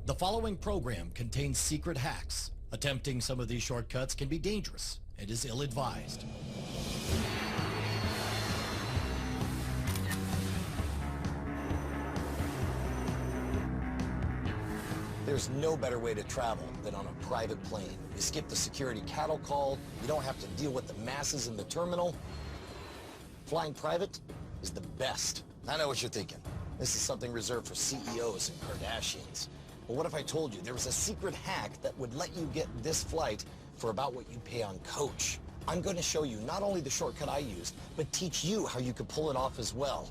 The following program contains secret hacks. Attempting some of these shortcuts can be dangerous and is ill-advised. There's no better way to travel than on a private plane. You skip the security cattle call, you don't have to deal with the masses in the terminal. Flying private is the best. I know what you're thinking. This is something reserved for CEOs and Kardashians. But what if I told you there was a secret hack that would let you get this flight for about what you pay on Coach? I'm going to show you not only the shortcut I used, but teach you how you could pull it off as well.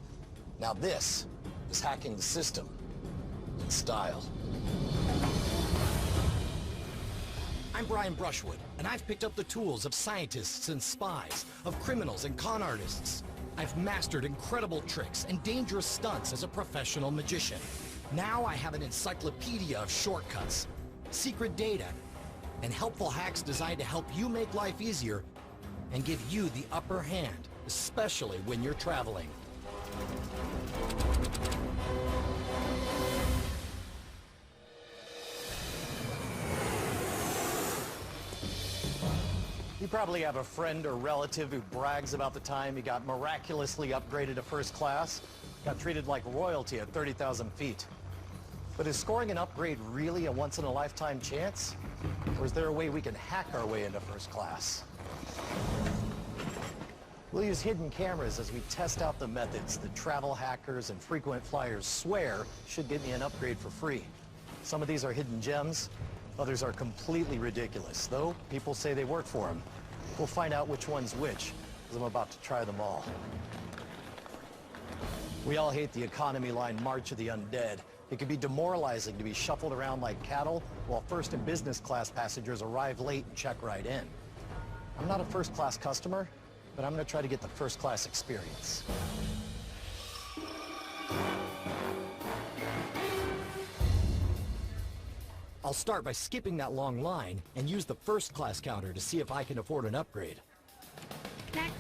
Now this is hacking the system in style. I'm Brian Brushwood, and I've picked up the tools of scientists and spies, of criminals and con artists. I've mastered incredible tricks and dangerous stunts as a professional magician. Now I have an encyclopedia of shortcuts, secret data, and helpful hacks designed to help you make life easier and give you the upper hand, especially when you're traveling. You probably have a friend or relative who brags about the time he got miraculously upgraded to first class, got treated like royalty at 30,000 feet. But is scoring an upgrade really a once-in-a-lifetime chance? Or is there a way we can hack our way into first class? We'll use hidden cameras as we test out the methods that travel hackers and frequent flyers swear should get me an upgrade for free. Some of these are hidden gems. Others are completely ridiculous, though people say they work for them. We'll find out which one's which, because I'm about to try them all. We all hate the economy line March of the Undead. It can be demoralizing to be shuffled around like cattle while first and business class passengers arrive late and check right in. I'm not a first class customer, but I'm going to try to get the first class experience. I'll start by skipping that long line and use the first class counter to see if I can afford an upgrade. Next.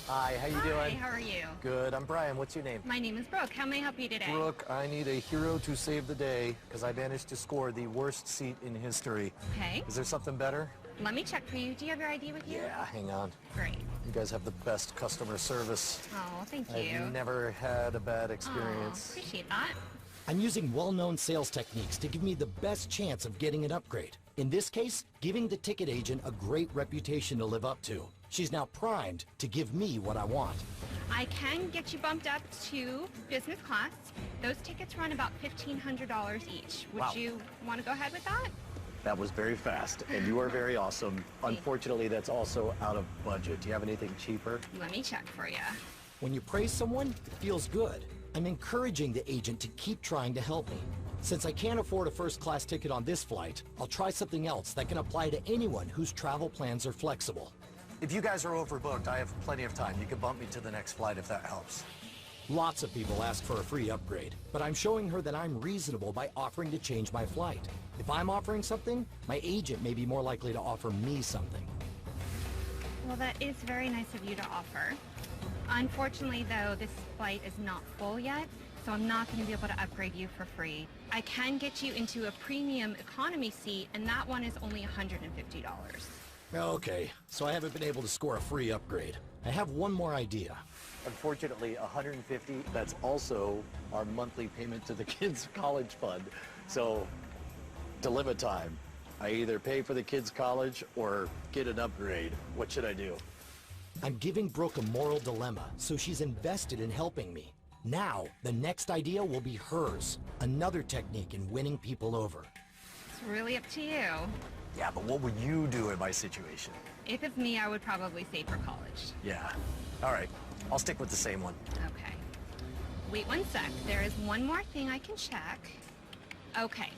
Hi, how you doing? Hi, how are you? Good, I'm Brian. What's your name? My name is Brooke. How may I help you today? Brooke, I need a hero to save the day because I managed to score the worst seat in history. Okay. Is there something better? Let me check for you. Do you have your ID with you? Yeah, hang on. Great. You guys have the best customer service. Oh, thank you. I've never had a bad Oh, experience. appreciate that. I'm using well-known sales techniques to give me the best chance of getting an upgrade. In this case, giving the ticket agent a great reputation to live up to. She's now primed to give me what I want. I can get you bumped up to business class. Those tickets run about $1,500 each. Would Wow. you want to go ahead with that? That was very fast, and you are very awesome. Unfortunately, that's also out of budget. Do you have anything cheaper? Let me check for you. When you praise someone, it feels good. I'm encouraging the agent to keep trying to help me. Since I can't afford a first-class ticket on this flight, I'll try something else that can apply to anyone whose travel plans are flexible. If you guys are overbooked, I have plenty of time. You can bump me to the next flight if that helps. Lots of people ask for a free upgrade, but I'm showing her that I'm reasonable by offering to change my flight. If I'm offering something, my agent may be more likely to offer me something. Well, that is very nice of you to offer. Unfortunately, though, this flight is not full yet, so I'm not going to be able to upgrade you for free. I can get you into a premium economy seat, and that one is only $150. Okay, so I haven't been able to score a free upgrade. I have one more idea. Unfortunately, $150, that's also our monthly payment to the kids' college fund. So, dilemma time. I either pay for the kids' college or get an upgrade. What should I do? I'm giving Brooke a moral dilemma, so she's invested in helping me. Now, the next idea will be hers. Another technique in winning people over. It's really up to you. Yeah, but what would you do in my situation? If it's me, I would probably save for college. Yeah. All right. I'll stick with the same one. Okay. Wait one sec. There is one more thing I can check. Okay.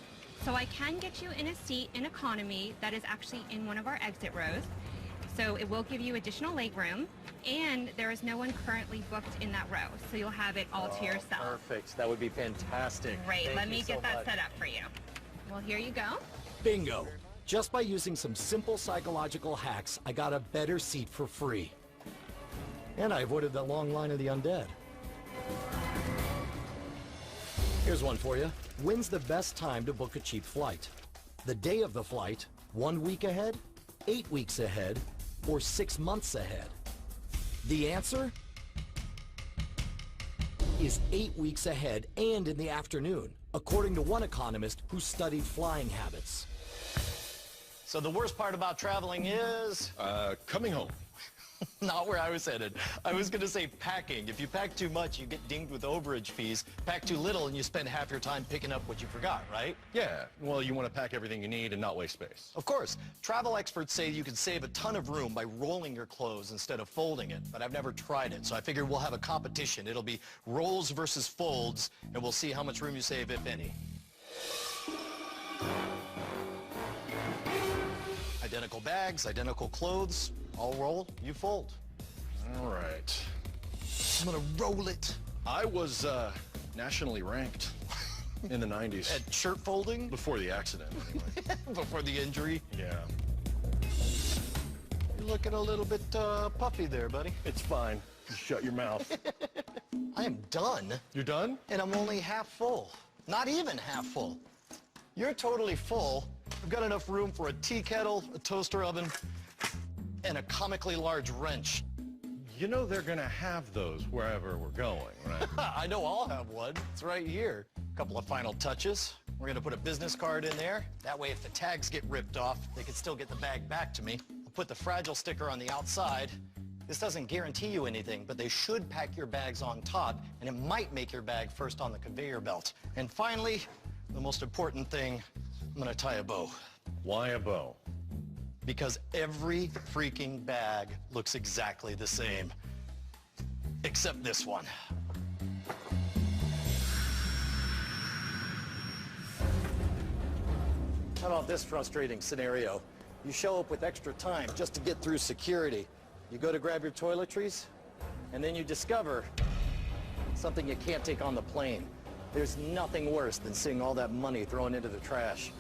So I can get you in a seat in economy that is actually in one of our exit rows. So it will give you additional leg room, and there is no one currently booked in that row, so you'll have it all to yourself. Perfect. That would be fantastic. Great. Let me get that much. set up for you. Well, here you go. Bingo! Just by using some simple psychological hacks, I got a better seat for free. And I avoided that long line of the undead. Here's one for you. When's the best time to book a cheap flight? The day of the flight, 1 week ahead, 8 weeks ahead, or 6 months ahead? The answer is 8 weeks ahead and in the afternoon, according to one economist who studied flying habits. So the worst part about traveling is... Coming home. Not where I was headed. I was going to say packing. If you pack too much, you get dinged with overage fees. Pack too little, and you spend half your time picking up what you forgot, right? Yeah, well, you want to pack everything you need and not waste space. Of course. Travel experts say you can save a ton of room by rolling your clothes instead of folding it, but I've never tried it, so I figured we'll have a competition. It'll be rolls versus folds, and we'll see how much room you save, if any. Identical bags, identical clothes. I'll roll, you fold. All right. I'm gonna roll it. I was nationally ranked in the 90s. At shirt folding? Before the accident, anyway. Before the injury? Yeah. You're looking a little bit puffy there, buddy. It's fine. Just shut your mouth. I am done, You're done? and I'm only half full. Not even half full. You're totally full. I've got enough room for a tea kettle, a toaster oven, and a comically large wrench. You know they're going to have those wherever we're going, right? I know I'll have one. It's right here. A couple of final touches. We're going to put a business card in there. That way, if the tags get ripped off, they can still get the bag back to me. I'll put the fragile sticker on the outside. This doesn't guarantee you anything, but they should pack your bags on top, and it might make your bag first on the conveyor belt. And finally, the most important thing, I'm going to tie a bow. Why a bow? Because every freaking bag looks exactly the same, except this one. How about this frustrating scenario? You show up with extra time just to get through security. You go to grab your toiletries, and then you discover something you can't take on the plane. There's nothing worse than seeing all that money thrown into the trash.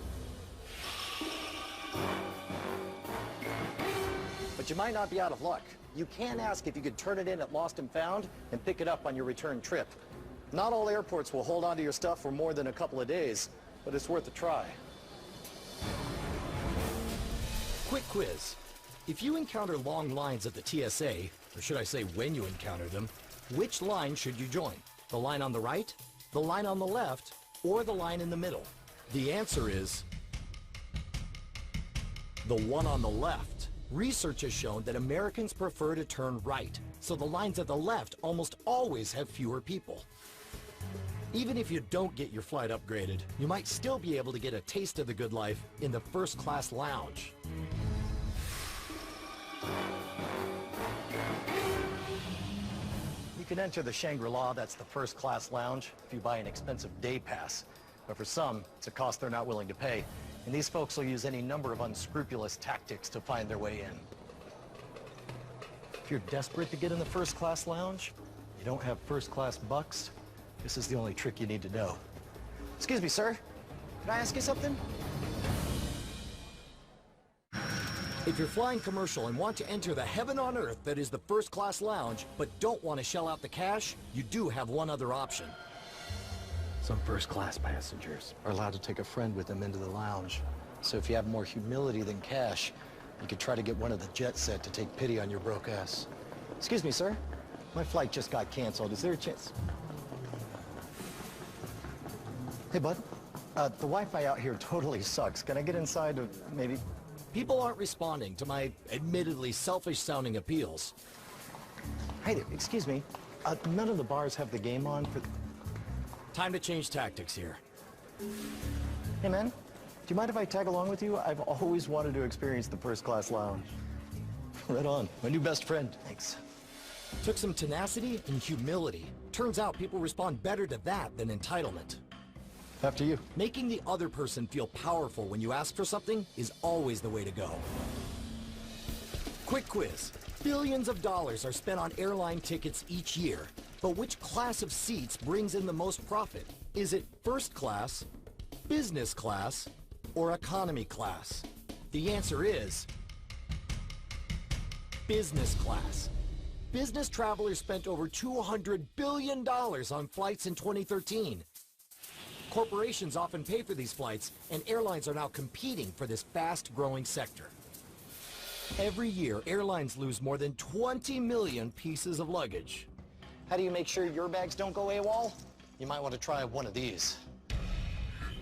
But you might not be out of luck. You can ask if you could turn it in at Lost and Found and pick it up on your return trip. Not all airports will hold on to your stuff for more than a couple of days, but it's worth a try. Quick quiz. If you encounter long lines at the TSA, or should I say when you encounter them, which line should you join? The line on the right, the line on the left, or the line in the middle? The answer is the one on the left. Research has shown that Americans prefer to turn right, so the lines at the left almost always have fewer people. Even if you don't get your flight upgraded, you might still be able to get a taste of the good life in the first class lounge. You can enter the Shangri-La, that's the first class lounge, if you buy an expensive day pass. But for some, it's a cost they're not willing to pay. And these folks will use any number of unscrupulous tactics to find their way in. If you're desperate to get in the first class lounge, you don't have first class bucks, this is the only trick you need to know. Excuse me, sir. Can I ask you something? If you're flying commercial and want to enter the heaven on earth that is the first class lounge, but don't want to shell out the cash, you do have one other option. Some first class passengers Are allowed to take a friend with them into the lounge. So if you have more humility than cash, you could try to get one of the jet set to take pity on your broke ass. Excuse me, sir. My flight just got canceled. Is there a chance? Hey, bud. The Wi-Fi out here totally sucks. Can I get inside to maybe... People aren't responding to my admittedly selfish-sounding appeals. Hey, excuse me. None of the bars have the game on for... Time to change tactics here. Hey, man. Do you mind if I tag along with you? I've always wanted to experience the first class lounge. Right on. My new best friend. Thanks. Took some tenacity and humility. Turns out people respond better to that than entitlement. After you. Making the other person feel powerful when you ask for something is always the way to go. Quick quiz. Billions of dollars are spent on airline tickets each year. But which class of seats brings in the most profit? Is it first class, business class, or economy class? The answer is business class. Business travelers spent over $200 billion on flights in 2013. Corporations often pay for these flights, and airlines are now competing for this fast-growing sector. Every year, airlines lose more than 20 million pieces of luggage. How do you make sure your bags don't go AWOL? You might want to try one of these.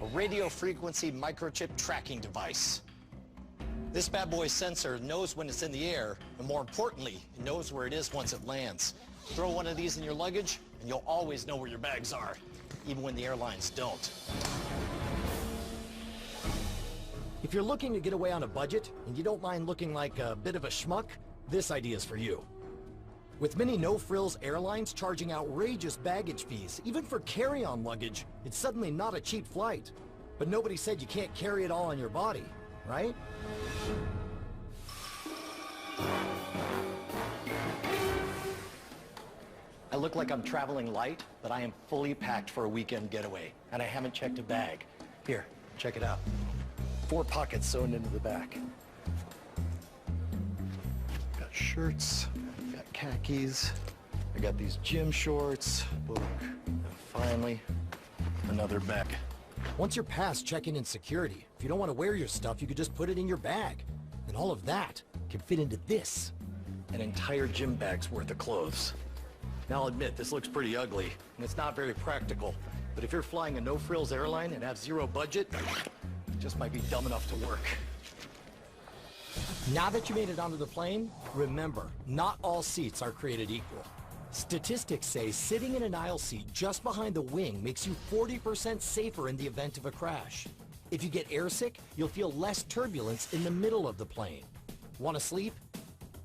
A radio frequency microchip tracking device. This bad boy's sensor knows when it's in the air, and more importantly, it knows where it is once it lands. Throw one of these in your luggage, and you'll always know where your bags are, even when the airlines don't. If you're looking to get away on a budget, and you don't mind looking like a bit of a schmuck, this idea is for you. With many no-frills airlines charging outrageous baggage fees, even for carry-on luggage, it's suddenly not a cheap flight. But nobody said you can't carry it all on your body, right? I look like I'm traveling light, but I am fully packed for a weekend getaway, and I haven't checked a bag. Here, check it out. 4 pockets sewn into the back. Got shirts, got khakis, I got these gym shorts, book, and finally, another bag. Once you're past checking in security, if you don't want to wear your stuff, you could just put it in your bag. And all of that can fit into this. An entire gym bag's worth of clothes. Now I'll admit, this looks pretty ugly, and it's not very practical. But if you're flying a no-frills airline and have zero budget, it just might be dumb enough to work. Now that you made it onto the plane, remember, not all seats are created equal. Statistics say sitting in an aisle seat just behind the wing makes you 40% safer in the event of a crash. If you get airsick, you'll feel less turbulence in the middle of the plane. Want to sleep?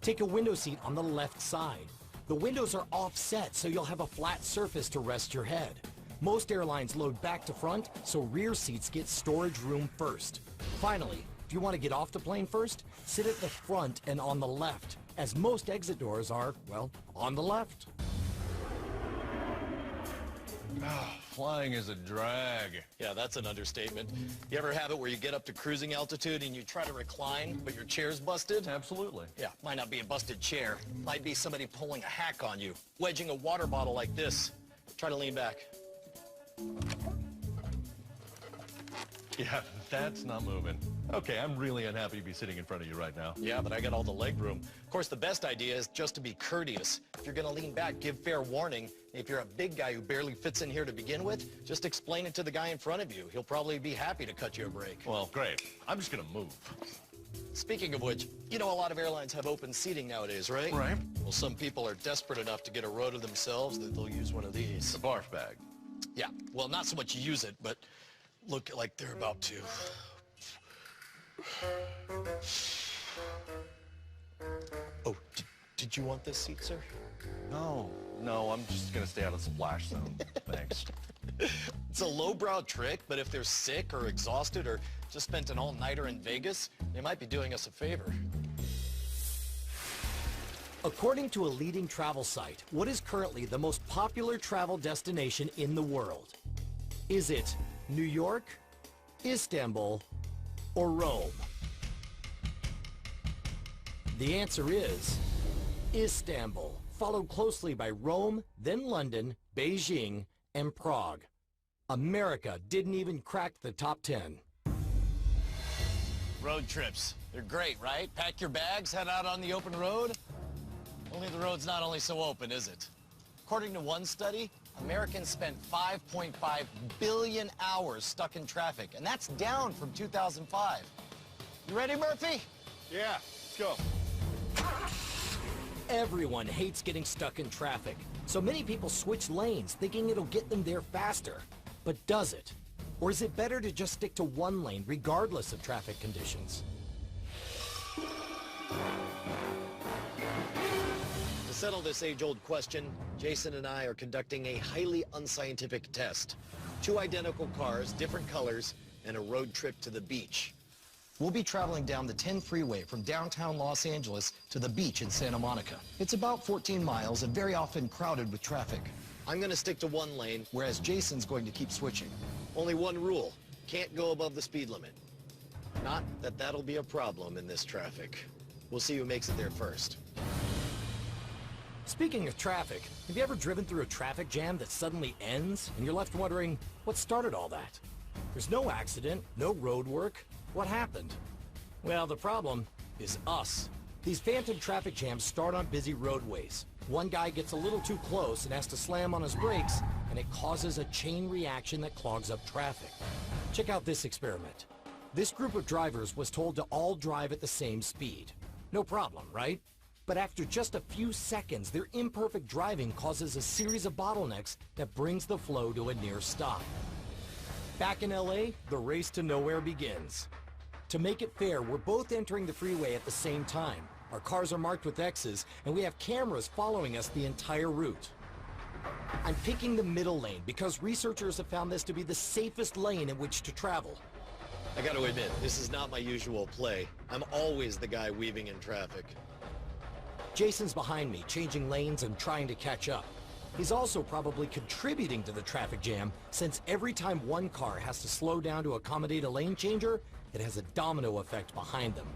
Take a window seat on the left side. The windows are offset, so you'll have a flat surface to rest your head. Most airlines load back to front, so rear seats get storage room first. Finally, if you want to get off the plane first, sit at the front and on the left, as most exit doors are, well, on the left. Flying is a drag. Yeah, that's an understatement. You ever have it where you get up to cruising altitude and you try to recline, but your chair's busted? Absolutely. Yeah, might not be a busted chair. Might be somebody pulling a hack on you, wedging a water bottle like this. Try to lean back. Yeah, that's not moving. Okay, I'm really unhappy to be sitting in front of you right now. Yeah, but I got all the leg room. Of course, the best idea is just to be courteous. If you're gonna lean back, give fair warning. If you're a big guy who barely fits in here to begin with, just explain it to the guy in front of you. He'll probably be happy to cut you a break. Well, great. I'm just gonna move. Speaking of which, you know a lot of airlines have open seating nowadays, right? Right. Well, some people are desperate enough to get a row to themselves that they'll use one of these. The barf bag. Yeah, well, not so much use it, but look like they're about to. Oh, did you want this seat, sir? No, I'm just gonna stay out of the splash zone. Thanks. It's a lowbrow trick, but if they're sick or exhausted or just spent an all-nighter in Vegas, they might be doing us a favor. According to a leading travel site, what is currently the most popular travel destination in the world? Is it New York, Istanbul, or Rome? The answer is Istanbul, followed closely by Rome, then London, Beijing, and Prague. America didn't even crack the top 10. Road trips. They're great, right? Pack your bags, head out on the open road. Only the road's not only so open, is it? According to one study, Americans spent 5.5 billion hours stuck in traffic, and that's down from 2005. You ready, Murphy? Yeah, let's go. Everyone hates getting stuck in traffic, so many people switch lanes thinking it'll get them there faster. But does it? Or is it better to just stick to one lane regardless of traffic conditions? To settle this age-old question, Jason and I are conducting a highly unscientific test. 2 identical cars, different colors, and a road trip to the beach. We'll be traveling down the 10 freeway from downtown Los Angeles to the beach in Santa Monica. It's about 14 miles and very often crowded with traffic. I'm going to stick to one lane, whereas Jason's going to keep switching. Only one rule: can't go above the speed limit. Not that that'll be a problem in this traffic. We'll see who makes it there first. Speaking of traffic, have you ever driven through a traffic jam that suddenly ends and you're left wondering what started all that? There's no accident, no road work. What happened? Well, the problem is us. These phantom traffic jams start on busy roadways. One guy gets a little too close and has to slam on his brakes, and it causes a chain reaction that clogs up traffic. Check out this experiment. This group of drivers was told to all drive at the same speed. No problem, right? But after just a few seconds, their imperfect driving causes a series of bottlenecks that brings the flow to a near stop. Back in LA, the race to nowhere begins. To make it fair, we're both entering the freeway at the same time. Our cars are marked with X's, and we have cameras following us the entire route. I'm picking the middle lane because researchers have found this to be the safest lane in which to travel. I gotta admit, this is not my usual play. I'm always the guy weaving in traffic. Jason's behind me, changing lanes and trying to catch up. He's also probably contributing to the traffic jam, since every time one car has to slow down to accommodate a lane changer, it has a domino effect behind them.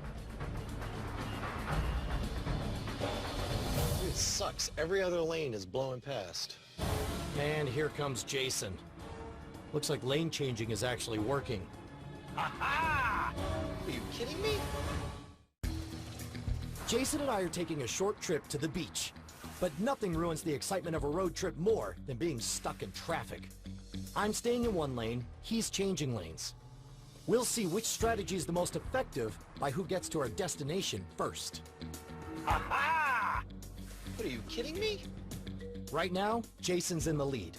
It sucks. Every other lane is blowing past. And here comes Jason. Looks like lane changing is actually working. Are you kidding me? Jason and I are taking a short trip to the beach. But nothing ruins the excitement of a road trip more than being stuck in traffic. I'm staying in one lane, he's changing lanes. We'll see which strategy is the most effective by who gets to our destination first. What, are you kidding me? Right now, Jason's in the lead.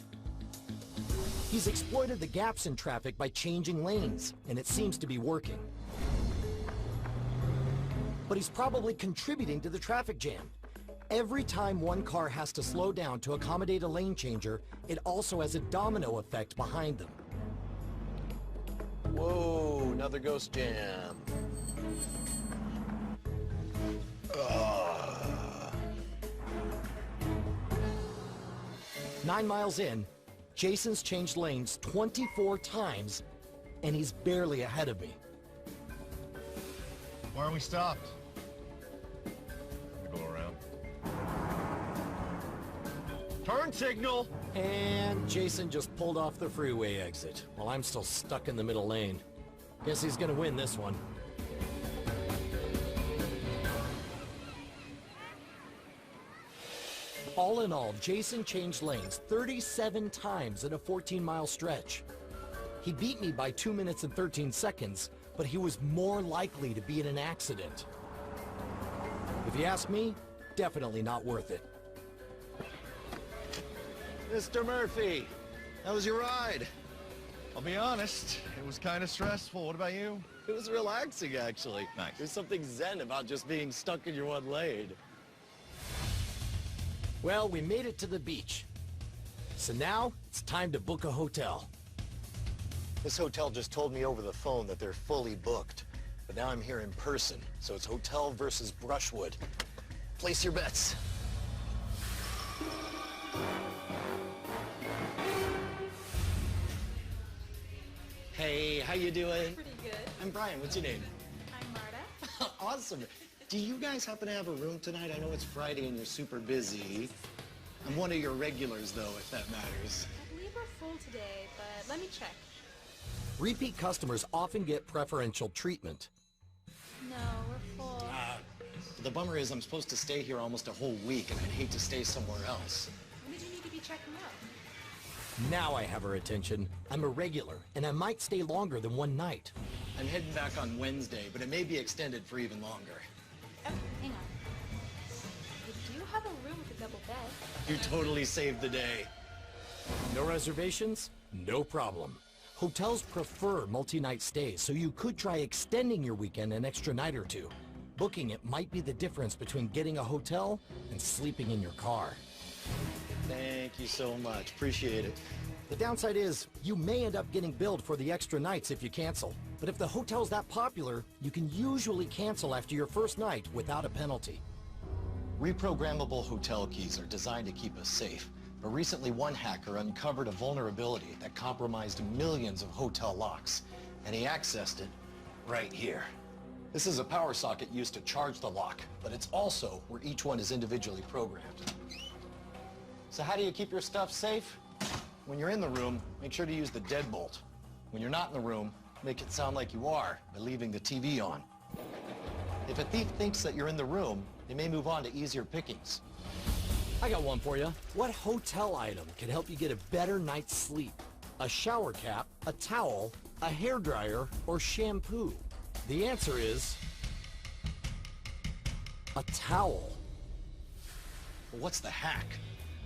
He's exploited the gaps in traffic by changing lanes, and it seems to be working. But he's probably contributing to the traffic jam. Every time one car has to slow down to accommodate a lane changer, it also has a domino effect behind them. Whoa, another ghost jam. Ugh. 9 miles in, Jason's changed lanes 24 times, and he's barely ahead of me. Why aren't we stopped? Let me go around. Turn signal! And Jason just pulled off the freeway exit, while I'm still stuck in the middle lane. Guess he's gonna win this one. All in all, Jason changed lanes 37 times in a 14-mile stretch. He beat me by 2 minutes and 13 seconds, but he was more likely to be in an accident. If you ask me, definitely not worth it. Mr. Murphy, how was your ride? I'll be honest, it was kind of stressful. What about you? It was relaxing, actually. Nice. There's something zen about just being stuck in your one lane. Well, we made it to the beach. So now, it's time to book a hotel. This hotel just told me over the phone that they're fully booked. But now I'm here in person, so it's hotel versus Brushwood. Place your bets. Hey, how you doing? Pretty good. I'm Brian. What's your name? I'm Marta. Awesome. Do you guys happen to have a room tonight? I know it's Friday and you're super busy. I'm one of your regulars, though, if that matters. I believe we're full today, but let me check. Repeat customers often get preferential treatment. No, we're full. The bummer is I'm supposed to stay here almost a whole week, and I'd hate to stay somewhere else. When did you need to be checking out? Now I have her attention. I'm a regular, and I might stay longer than one night. I'm heading back on Wednesday, but it may be extended for even longer. Oh, hang on. We do have a room with a double bed. You totally saved the day. No reservations? No problem. Hotels prefer multi-night stays, so you could try extending your weekend an extra night or two. Booking it might be the difference between getting a hotel and sleeping in your car. Thank you so much. Appreciate it. The downside is, you may end up getting billed for the extra nights if you cancel. But if the hotel's that popular, you can usually cancel after your first night without a penalty. Reprogrammable hotel keys are designed to keep us safe. But recently, one hacker uncovered a vulnerability that compromised millions of hotel locks. And he accessed it right here. This is a power socket used to charge the lock, but it's also where each one is individually programmed. So how do you keep your stuff safe? When you're in the room, make sure to use the deadbolt. When you're not in the room, make it sound like you are by leaving the TV on. If a thief thinks that you're in the room, they may move on to easier pickings. I got one for you. What hotel item can help you get a better night's sleep? A shower cap, a towel, a hairdryer, or shampoo? The answer is a towel. Well, what's the hack?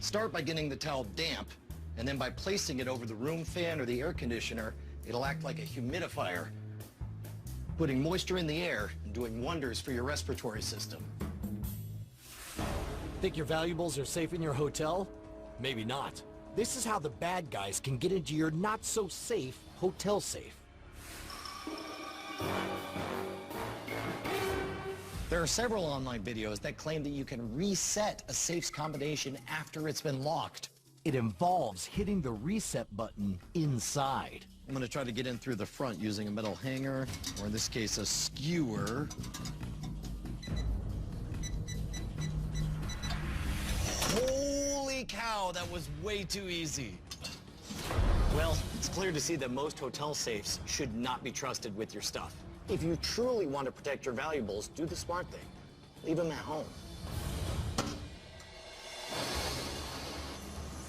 Start by getting the towel damp, and then by placing it over the room fan or the air conditioner, it'll act like a humidifier, putting moisture in the air and doing wonders for your respiratory system. Think your valuables are safe in your hotel? Maybe not. This is how the bad guys can get into your not-so-safe hotel safe. There are several online videos that claim that you can reset a safe's combination after it's been locked. It involves hitting the reset button inside. I'm gonna try to get in through the front using a metal hanger, or in this case, a skewer. Holy cow, that was way too easy. Well, it's clear to see that most hotel safes should not be trusted with your stuff. If you truly want to protect your valuables, do the smart thing. Leave them at home.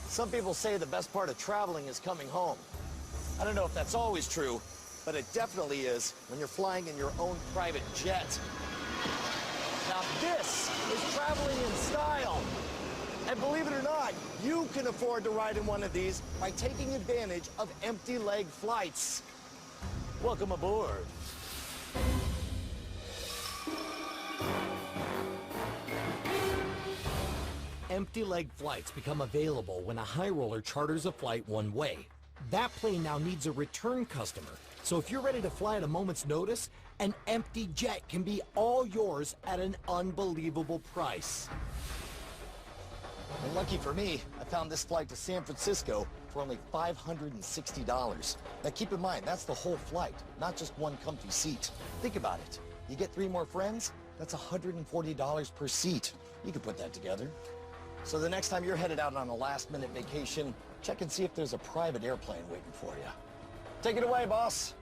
Some people say the best part of traveling is coming home. I don't know if that's always true, but it definitely is when you're flying in your own private jet. Now this is traveling in style. And believe it or not, you can afford to ride in one of these by taking advantage of empty leg flights. Welcome aboard. Empty leg flights become available when a high roller charters a flight one way. That plane now needs a return customer. So if you're ready to fly at a moment's notice, an empty jet can be all yours at an unbelievable price. And lucky for me, I found this flight to San Francisco for only $560. Now keep in mind, that's the whole flight, not just one comfy seat. Think about it. You get 3 more friends, that's $140 per seat. You can put that together. So the next time you're headed out on a last-minute vacation, check and see if there's a private airplane waiting for you. Take it away, boss.